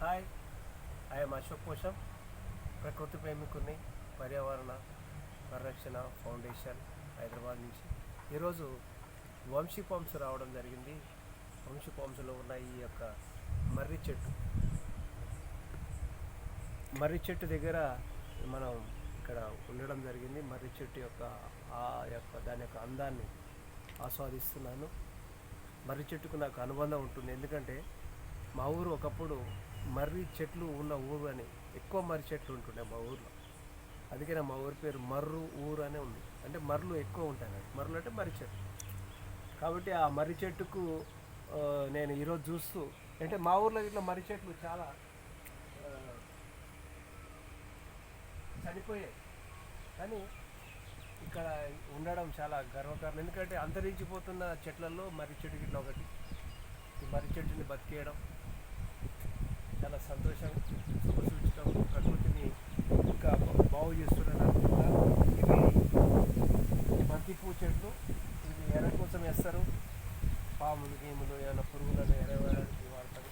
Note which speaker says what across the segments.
Speaker 1: Hi, I'm Ashok పోషం, ప్రకృతి ప్రేమికుని, పర్యావరణ పరిరక్షణ ఫౌండేషన్, హైదరాబాద్ నుంచి. ఈరోజు వంశీ ఫార్మ్స్ రావడం జరిగింది. వంశీ ఫార్మ్స్లో ఉన్న ఈ యొక్క మర్రి చెట్టు దగ్గర మనం ఇక్కడ ఉండడం జరిగింది. మర్రి చెట్టు యొక్క దాని యొక్క అందాన్ని ఆస్వాదిస్తున్నాను. మర్రి చెట్టుకు నాకు అనుబంధం ఉంటుంది, ఎందుకంటే మా ఊరు ఒకప్పుడు మర్రి చెట్లు ఉన్న ఊరు అని, ఎక్కువ మర్రి చెట్లు ఉంటుండే మా ఊర్లో. అందుకనే మా ఊరి పేరు మర్రు ఊరు అనే ఉంది. అంటే మర్రులు ఎక్కువ ఉంటాయి, మర్రులు అంటే మర్రి చెట్టు. కాబట్టి ఆ మర్రి చెట్టుకు నేను ఈరోజు చూస్తూ, అంటే మా ఊర్లో ఇట్లా మర్రి చెట్లు చాలా చనిపోయాయి, కానీ ఇక్కడ ఉండడం చాలా గర్వకారణం. ఎందుకంటే అంతరించిపోతున్న చెట్లలో మర్రి చెట్టు ఇట్లా ఒకటి. ఈ మర్రి చెట్టుని బతికేయడం చాలా సంతోషం, శుభసూచకం. ప్రకృతిని ఇంకా బాగు చేస్తున్నాను అనుకుంటున్నాను. ఇవి బంతిపూ చెట్లు, ఇవి ఎర్ర కోసం వేస్తారు. పాములు గేములు ఏమైనా పురుగులను ఎరవేయడానికి వాడతారు.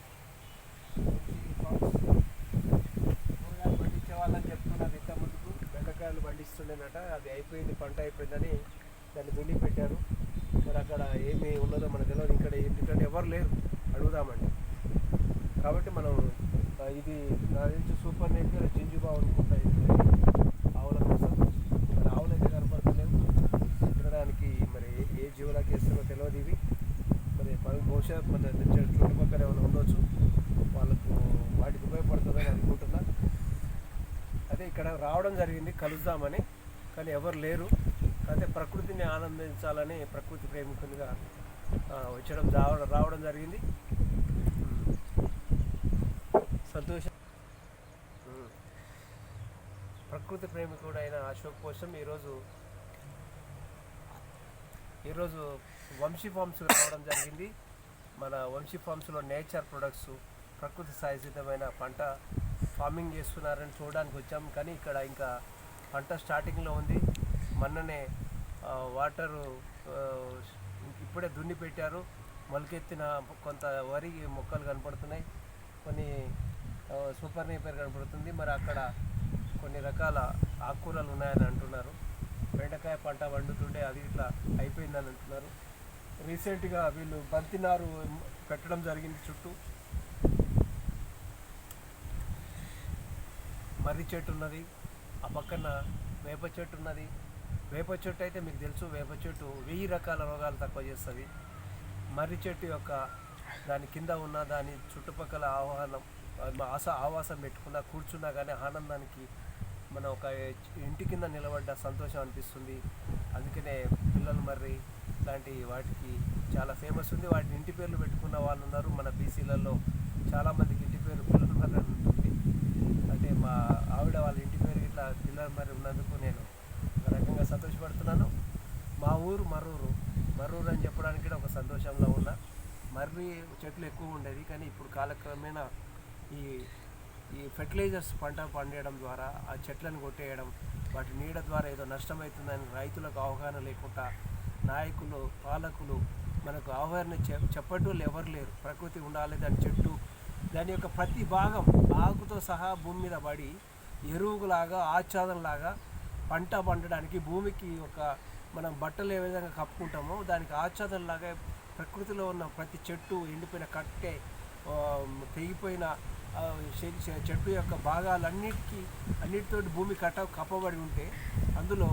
Speaker 1: కూరగాయలు పండించే వాళ్ళని చెప్తున్నారు, ఇంత ముందుకు బెండకాయలు పండిస్తుండేనట. అది అయిపోయింది, పంట అయిపోయిందని దాన్ని దున్ని పెట్టారు. మరి అక్కడ ఏమి ఉన్నదో మనకు తెలియదు. ఇక్కడ ఎందుకంటే ఎవరు లేరు, అడుగుదామండి. కాబట్టి మనం ఇది నా నుంచి సూపర్ నేచర్ జింజుబా అనుకుంటా. ఆవుల కోసం మరి ఆవులు అయితే కనపడతలేవు, తినడానికి మరి ఏ జీవులకి వేస్తారో తెలియదు. ఇవి మరి బహుశా మన చుట్టుపక్కల ఏమైనా ఉండొచ్చు, వాళ్ళకు వాటికి ఉపయోగపడుతుందని అనుకుంటున్నా. అదే ఇక్కడ రావడం జరిగింది కలుద్దామని, కానీ ఎవరు లేరు. అయితే ప్రకృతిని ఆనందించాలని ప్రకృతి ప్రేమికునిగా రావడం జరిగింది. సంతోషం. ప్రకృతి ప్రేమికుడు అయిన అశోక్ కోసం ఈరోజు వంశీ ఫార్మ్స్ రావడం జరిగింది. మన వంశీ ఫార్మ్స్లో నేచర్ ప్రొడక్ట్స్, ప్రకృతి సహజసిద్ధమైన పంట ఫార్మింగ్ చేస్తున్నారని చూడడానికి వచ్చాం. కానీ ఇక్కడ ఇంకా పంట స్టార్టింగ్లో ఉంది. మొన్ననే వాటరు ఇప్పుడే దున్ని పెట్టారు. మొలకెత్తిన కొంత వరి మొక్కలు కనపడుతున్నాయి, కొన్ని సూపర్ నేపర్ కనపడుతుంది. మరి అక్కడ కొన్ని రకాల ఆకుకూరలు ఉన్నాయని అంటున్నారు. బెండకాయ పంట వండుతుండే అది ఇట్లా అయిపోయిందని అంటున్నారు. రీసెంట్గా వీళ్ళు బంతినారు పెట్టడం జరిగింది. చుట్టూ మర్రి చెట్టు ఉన్నది, ఆ పక్కన వేప చెట్టు ఉన్నది. వేప చెట్టు అయితే మీకు తెలుసు, వేప చెట్టు 1000 రకాల రోగాలు తక్కువ చేస్తుంది. మర్రి చెట్టు యొక్క దాని కింద ఉన్న దాని చుట్టుపక్కల ఆవాసం పెట్టుకున్నా, కూర్చున్నా కానీ ఆనందానికి మన ఒక ఇంటి కింద నిలబడ్డ సంతోషం అనిపిస్తుంది. అందుకనే పిల్లలు మర్రి లాంటి వాటికి చాలా ఫేమస్ ఉంది. వాటిని ఇంటి పేర్లు పెట్టుకున్న వాళ్ళు ఉన్నారు. మన బీసీలలో చాలామందికి ఇంటి పేరు పిల్లల మర్రి అని ఉంటుంది. అంటే మా ఆవిడ వాళ్ళ ఇంటి పేరు ఇట్లా పిల్లల మర్రి ఉన్నందుకు నేను ఒక రకంగా సంతోషపడుతున్నాను. మా ఊరు మర్రూరు అని చెప్పడానికి ఒక సంతోషంలో ఉన్న. మర్రి చెట్లు ఎక్కువ ఉండేది, కానీ ఇప్పుడు కాలక్రమేణా ఈ ఫెర్టిలైజర్స్ పంట పండేయడం ద్వారా ఆ చెట్లను కొట్టేయడం, వాటి నీడ ద్వారా ఏదో నష్టమవుతుందని రైతులకు అవగాహన లేకుండా నాయకులు, పాలకులు మనకు అవగాహన చెప్పేటోళ్ళు ఎవరు లేరు. ప్రకృతి ఉండాలి, దాని చెట్టు దాని యొక్క ప్రతి భాగం ఆకుతో సహా భూమి మీద పడి ఎరువులాగా ఆచ్ఛాదనలాగా పంట పండడానికి, భూమికి ఒక మనం బట్టలు ఏ విధంగా కప్పుకుంటామో దానికి ఆచ్ఛాదనలాగా ప్రకృతిలో ఉన్న ప్రతి చెట్టు, ఎండిపోయిన కట్టె, తెగిపోయిన చెట్టు యొక్క అన్నిటితో భూమి కప్పబడి ఉంటే అందులో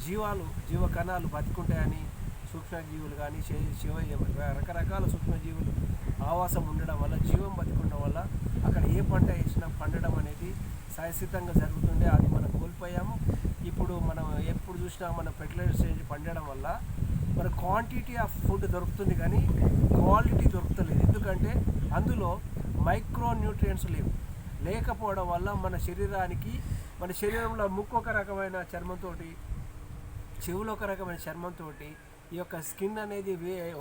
Speaker 1: జీవ కణాలు బతికుంటాయని, సూక్ష్మజీవులు కానీ రకరకాల సూక్ష్మజీవులు ఆవాసం ఉండడం వల్ల, జీవం బతికుండడం వల్ల అక్కడ ఏ పంట వేసినా పండడం అనేది సహజసిద్ధంగా జరుగుతుండే. అది మనం కోల్పోయాము. ఇప్పుడు మనం ఎప్పుడు చూసినా మన ఫెర్టిలైజర్స్ పండడం వల్ల మన క్వాంటిటీ ఆఫ్ ఫుడ్ దొరుకుతుంది, కానీ క్వాలిటీ దొరుకుతలేదు. ఎందుకంటే అందులో మైక్రో న్యూట్రియంట్స్ లేకపోవడం వల్ల మన శరీరంలో ముక్కు ఒక రకమైన చర్మంతో, చెవులు ఒక రకమైన చర్మంతో, ఈ యొక్క స్కిన్ అనేది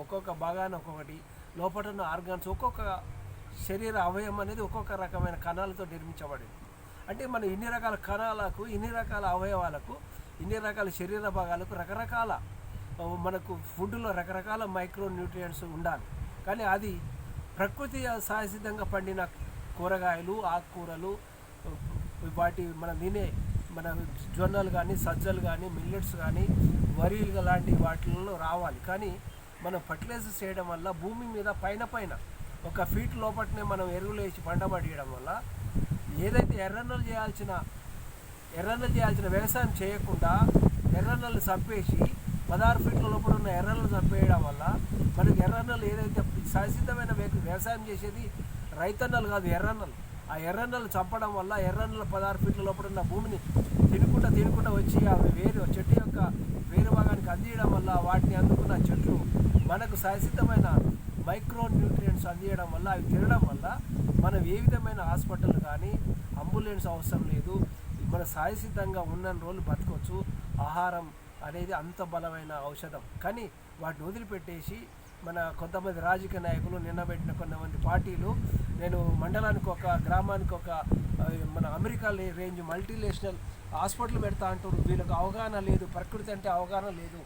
Speaker 1: ఒక్కొక్క భాగాన ఒక్కొక్కటి, లోపల ఉన్న ఆర్గాన్స్, ఒక్కొక్క శరీర అవయవం అనేది ఒక్కొక్క రకమైన కణాలతో నిర్మించబడింది. అంటే మనం ఇన్ని రకాల కణాలకు, ఇన్ని రకాల అవయవాలకు, ఇన్ని రకాల శరీర భాగాలకు రకరకాల మనకు ఫుడ్లో రకరకాల మైక్రో న్యూట్రియంట్స్ ఉండాలి. కానీ అది ప్రకృతి సహజసిద్ధంగా పండిన కూరగాయలు, ఆకుకూరలు, వాటి మనం తినే మన జొన్నలు కానీ, సజ్జలు కానీ, మిల్లెట్స్ కానీ, వరీలు లాంటి వాటిల్లో రావాలి. కానీ మనం ఫర్టిలైజర్స్ చేయడం వల్ల భూమి మీద పైన 1 ఫీట్ లోపలనే మనం ఎరువులు వేసి పండబడియడం వల్ల ఏదైతే ఎర్రన్నలు చేయాల్సిన వ్యవసాయం చేయకుండా ఎర్రన్నలు చంపేసి 16 ఫీట్ల లోపల ఉన్న ఎర్రన్నలు చంపేయడం వల్ల మనకి ఎర్రన్నలు ఏదైతే సహసిద్ధమైన వ్యవసాయం చేసేది రైతన్నలు కాదు, ఎర్రన్నలు. ఆ ఎర్రన్నలు చంపడం వల్ల ఎర్రన్నలు 16 ఫీట్ల లోపల ఉన్న భూమిని తినుకుంటా వచ్చి అవి చెట్టు యొక్క వేరు భాగానికి అందియడం వల్ల వాటిని అందుకున్న చెట్లు మనకు సహసిద్ధమైన మైక్రో న్యూట్రియంట్స్ అందియడం వల్ల అవి తినడం వల్ల మనం ఏ విధమైన హాస్పిటల్ కానీ అంబులెన్స్ అవసరం లేదు. మన సహసిద్ధంగా ఉన్న రోజులు బతకొచ్చు. ఆహారం అనేది అంత బలమైన ఔషధం. కానీ వాటిని వదిలిపెట్టేసి మన కొంతమంది రాజకీయ నాయకులు, నిన్నబెట్టిన కొంతమంది పార్టీలు, నేను మండలానికి ఒక, గ్రామానికి ఒక, మన అమెరికా రేంజ్ మల్టీనేషనల్ హాస్పిటల్ పెడతా అంటారు. వీళ్ళకి అవగాహన లేదు, ప్రకృతి అంటే అవగాహన లేదు.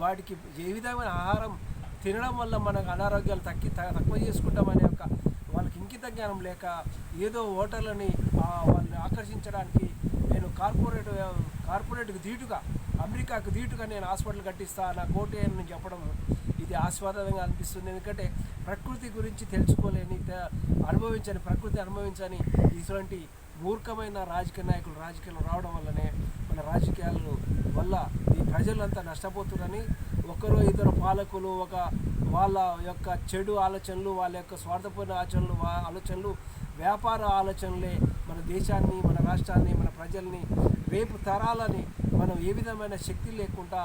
Speaker 1: వాటికి ఏ విధమైన ఆహారం తినడం వల్ల మనకు అనారోగ్యాలు తక్కువ చేసుకుంటామనే ఒక వాళ్ళకి ఇంకిత జ్ఞానం లేక ఏదో ఓటర్లని వాళ్ళని ఆకర్షించడానికి నేను కార్పొరేట్కి ధీటుగా, అమెరికాకు ధీటుగా నేను హాస్పిటల్ కట్టిస్తా, నా కోటే అని చెప్పడం ఇది ఆస్వాదంగా అనిపిస్తుంది. ఎందుకంటే ప్రకృతి గురించి తెలుసుకోలేని, ప్రకృతి అనుభవించని ఇటువంటి మూర్ఖమైన రాజకీయ నాయకులు రాజకీయాలు రావడం వల్లనే మన రాజకీయాల వల్ల ఈ ప్రజలంతా నష్టపోతున్నారని ఒకరో ఇద్దరు పాలకులు వాళ్ళ యొక్క చెడు ఆలోచనలు, వాళ్ళ యొక్క స్వార్థపూర్ణ ఆలోచనలు, వ్యాపార ఆలోచనలే మన దేశాన్ని, మన రాష్ట్రాన్ని, మన ప్రజల్ని, రేపు తరాలని మనం ఏ విధమైన శక్తి లేకుండా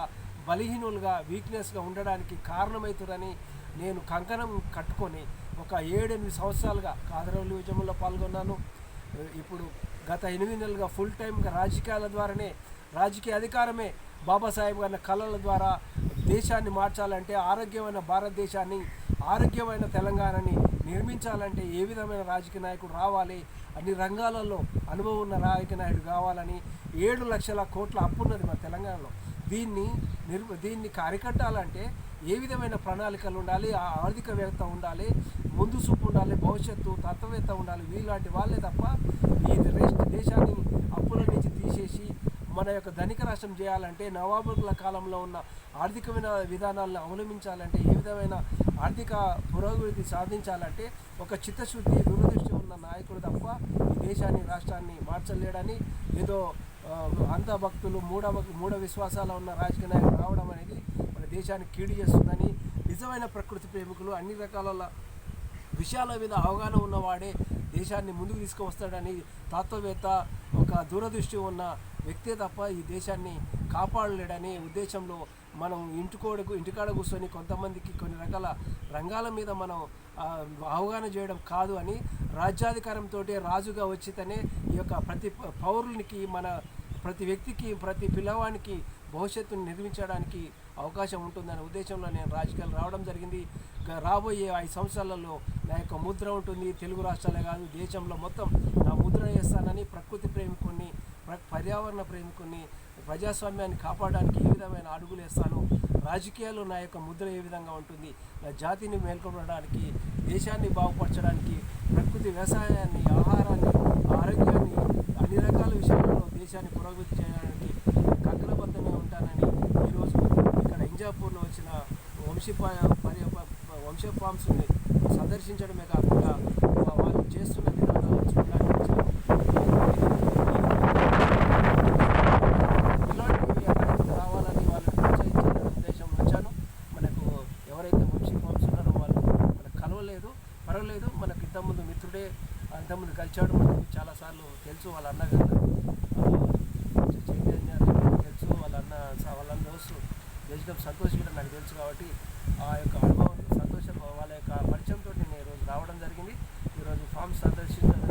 Speaker 1: బలహీనులుగా, వీక్నెస్గా ఉండడానికి కారణమవుతుందని నేను కంకణం కట్టుకొని ఒక 7-8 సంవత్సరాలుగా కాదరవల్లి ఉద్యమంలో పాల్గొన్నాను. ఇప్పుడు గత 8 నెలలుగా ఫుల్ టైమ్గా రాజకీయాల ద్వారానే, రాజకీయ అధికారమే బాబాసాహెబ్ గారి కళల ద్వారా దేశాన్ని మార్చాలంటే, ఆరోగ్యమైన భారతదేశాన్ని, ఆరోగ్యమైన తెలంగాణని నిర్మించాలంటే ఏ విధమైన రాజకీయ నాయకుడు రావాలి, అన్ని రంగాలలో అనుభవం ఉన్న రాజకీయ నాయకుడు కావాలని 7 లక్షల కోట్ల అప్పు ఉన్నది మన తెలంగాణలో. దీన్ని అరికట్టాలంటే ఏ విధమైన ప్రణాళికలు ఉండాలి, ఆర్థికవేత్త ఉండాలి, ముందు చూపు ఉండాలి, భవిష్యత్తు తత్వవేత్త ఉండాలి. వీలాంటి వాళ్ళే తప్ప ఈ దేశాన్ని అప్పుల నుంచి తీసేసి మన యొక్క ధనిక రాష్ట్రం చేయాలంటే, నవాబుల కాలంలో ఉన్న ఆర్థికమైన విధానాలను అవలంబించాలంటే, ఏ విధమైన ఆర్థిక పురోగతి సాధించాలంటే ఒక చిత్తశుద్ధి, దూరదృష్టి ఉన్న నాయకుడు తప్ప ఈ దేశాన్ని, రాష్ట్రాన్ని మార్చలేడని, ఏదో అంధ భక్తులు, మూఢ విశ్వాసాలు ఉన్న రాజకీయ నాయకులు రావడం అనేది మన దేశానికి కీడు చేస్తుందని, నిజమైన ప్రకృతి ప్రేమికులు, అన్ని రకాల విషయాల మీద అవగాహన ఉన్నవాడే దేశాన్ని ముందుకు తీసుకువస్తాడని, తత్వవేత్త, ఒక దూరదృష్టి ఉన్న వ్యక్తే తప్ప ఈ దేశాన్ని కాపాడలేడని ఉద్దేశంలో మనం ఇంటికాడ కూర్చొని కొంతమందికి కొన్ని రకాల రంగాల మీద మనం అవగాహన చేయడం కాదు అని, రాజ్యాధికారంతో రాజుగా వచ్చితేనే ఈ యొక్క ప్రతి పౌరునికి, మన ప్రతి వ్యక్తికి, ప్రతి పిల్లవానికి భవిష్యత్తును నిర్మించడానికి అవకాశం ఉంటుందనే ఉద్దేశంలో నేను రాజకీయాలు రావడం జరిగింది. రాబోయే 5 సంవత్సరాలలో నా యొక్క ముద్ర ఉంటుంది. తెలుగు రాష్ట్రాలే కాదు, దేశంలో మొత్తం నా ముద్ర వేస్తానని, ప్రకృతి ప్రేమికుని, పర్యావరణ ప్రేమికుని, ప్రజాస్వామ్యాన్ని కాపాడడానికి ఏ విధమైన అడుగులు వేస్తాను, రాజకీయాలు నా యొక్క ముద్ర ఏ విధంగా ఉంటుంది, నా జాతిని మేల్కొనడానికి, దేశాన్ని బాగుపరచడానికి, ప్రకృతి వ్యవసాయాన్ని, ఆహారాన్ని, ఆరోగ్యాన్ని, అన్ని రకాల విషయాలలో దేశాన్ని పురోగతి చేయడానికి కంకణబద్ధంగా ఉంటానని ఈరోజు ఇక్కడ ఇంజాపూర్లో వచ్చిన వంశీ ఫార్మ్స్ని సందర్శించడమే కాకుండా వాళ్ళు చేస్తున్న విధానాలను చూడడానికి వచ్చాను. ఇలాంటివి రావాలని వాళ్ళని ప్రోత్సహించాలనే ఉద్దేశం వచ్చాను. మనకు ఎవరైతే వంశీ ఫార్మ్స్ ఉన్నారో వాళ్ళు మనకు కలవలేదు, పర్వాలేదు, మనకు ఇంతకుముందు మిత్రుడే, ఇంతకుముందు కలిశాడు, మనకు చాలాసార్లు తెలుసు. వాళ్ళ అన్నగారు చైతన్య తెలుసు, వాళ్ళ దోస్తు దేశం సంతోష్ కూడా నాకు తెలుసు. కాబట్టి ఆ యొక్క అనుభవం, సంతోషం, వాళ్ళ యొక్క పరిచయంతో నేను ఈరోజు రావడం జరిగింది. ఈరోజు ఫామ్ సందర్శించడం